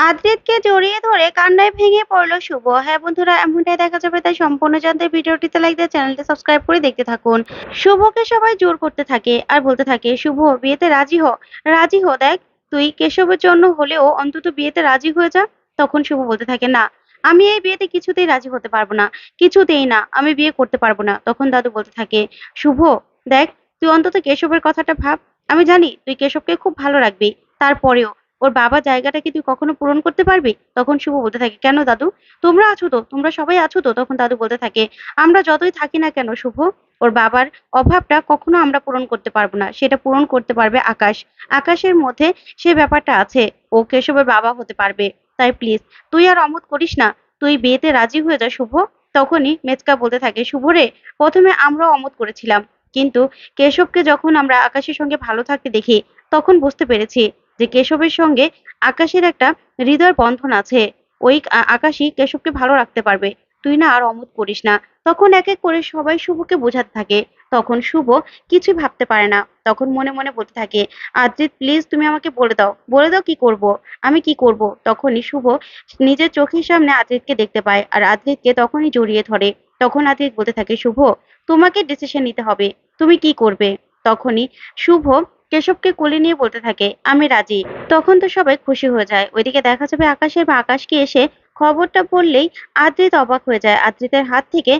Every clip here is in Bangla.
আদ্রিতকে জড়িয়ে ধরে কান্নায় ভেঙে পড়ল শুভ। হ্যাঁ বন্ধুরা, এমনটাই দেখা যাবে, তাই সম্পূর্ণ জানতে ভিডিওটিতে লাইক দিয়ে চ্যানেলটা সাবস্ক্রাইব করে দেখতে থাকুন। শুভকে সবাই জোর করতে থাকে আর বলতে থাকে, শুভ বিয়েতে রাজি হ, রাজি হ, দেখ তুই কেশবের জন্য হলেও অন্তত বিয়েতে রাজি হয়ে যা। তখন শুভ বলতে থাকে, না আমি এই বিয়েতে কিছুতেই রাজি হতে পারবো না, কিছুতেই না, আমি বিয়ে করতে পারবো না। তখন দাদু বলতে থাকে, শুভ দেখ, তুই অন্তত কেশবের কথাটা ভাব। আমি জানি তুই কেশবকে খুব ভালো রাখবি, তারপরেও ওর বাবার জায়গাটা কি তুই কখনো পূরণ করতে পারবি? তখন শুভ বলতে থাকে, কেন দাদু, তোমরা আছো তো, তোমরা সবাই আছো তো। তখন দাদু বলতে থাকে, আমরা যতই থাকি না কেন শুভ, ওর বাবার অভাবটা কখনো আমরা পূরণ করতে পারবো না, সেটা পূরণ করতে পারবে আকাশ। আকাশের মধ্যে সে ব্যাপারটা আছে, ও কেশবের বাবা হতে পারবে। তাই প্লিজ তুই আর অমত করিস না, তুই বিয়েতে রাজি হয়ে যা শুভ। তখনই মেচকা বলতে থাকে, শুভ রে, প্রথমে আমরাও অমত করেছিলাম, কিন্তু কেশবকে যখন আমরা আকাশের সঙ্গে ভালো থাকতে দেখি, তখন বুঝতে পেরেছি যে কেশবের সঙ্গে আকাশের একটা হৃদয় বন্ধন আছে। ওই আকাশই কেশবকে ভালো রাখতে পারবে। তুই না আর অমত করিস না। তখন এক এক করে সবাই শুভকে বোঝাতে থাকে। তখন শুভ কিছুই ভাবতে পারে না। তখন মনে মনে বলতে থাকে, আদ্রিত প্লিজ তুমি আমাকে বলে দাও, বলে দাও কি করব, আমি কি করব। তখনই শুভ নিজের চোখের সামনে আদ্রিতকে দেখতে পায় আর আদ্রিতকে তখনই জড়িয়ে ধরে। তখন আদ্রিত বলতে থাকে, শুভ তোমাকে ডিসিশন নিতে হবে, তুমি কি করবে। তখনই শুভ কেশবকে কোলে নিয়ে বলতে থাকে, আমি রাজি। তখন তো সবাই খুশি হয়ে যায়। ওইদিকে দেখা যাবে আকাশের মা আকাশকে এসে খবরটা বললেই আদ্রিত অবাক হয়ে যায়। আদ্রিতের হাত থেকে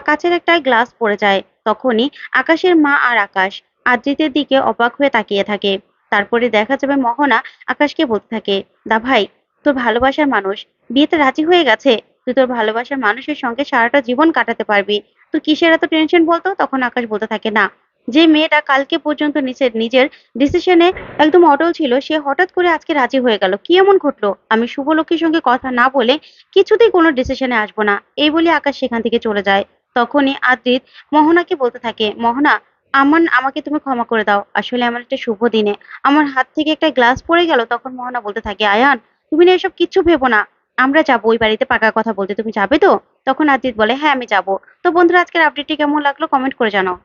কাচের একটা গ্লাস পড়ে যায়। তখনই আকাশের মা আর আকাশ আদ্রিতের দিকে অবাক হয়ে তাকিয়ে থাকে। তারপরে দেখা যাবে মোহনা আকাশকে বলতে থাকে, দা ভাই, তোর ভালোবাসার মানুষ বিয়েতে রাজি হয়ে গেছে, তুই তোর ভালোবাসার মানুষের সঙ্গে সারাটা জীবন কাটাতে পারবি, তুই কিসের এত টেনশন বলতো। তখন আকাশ বলতে থাকে, না, যে মেয়েটা কালকে পর্যন্ত নিজের ডিসিশনে একদম অটল ছিল, সে হঠাৎ করে আজকে রাজি হয়ে গেল, কি এমন ঘটলো? আমি শুভলক্ষীর সঙ্গে কথা না বলে কিছুতেই কোনো ডিসিশনে আসবো না, এই বলে আকাশ সেখান থেকে চলে যায়। তখনই আদ্রিত মোহনাকে বলতে থাকে, মোহনা, আমাকে তুমি ক্ষমা করে দাও, আসলে আমার একটা শুভ দিনে আমার হাত থেকে একটা গ্লাস পড়ে গেল। তখন মোহনা বলতে থাকে, আয়ান তুমি না এসব কিচ্ছু ভেবো না, আমরা যাবো ওই বাড়িতে পাকা কথা বলতে, তুমি যাবে তো? তখন আদ্রিত বলে, হ্যাঁ আমি যাবো। তো বন্ধুরা, আজকের আপডেটটি কেমন লাগলো কমেন্ট করে জানাও।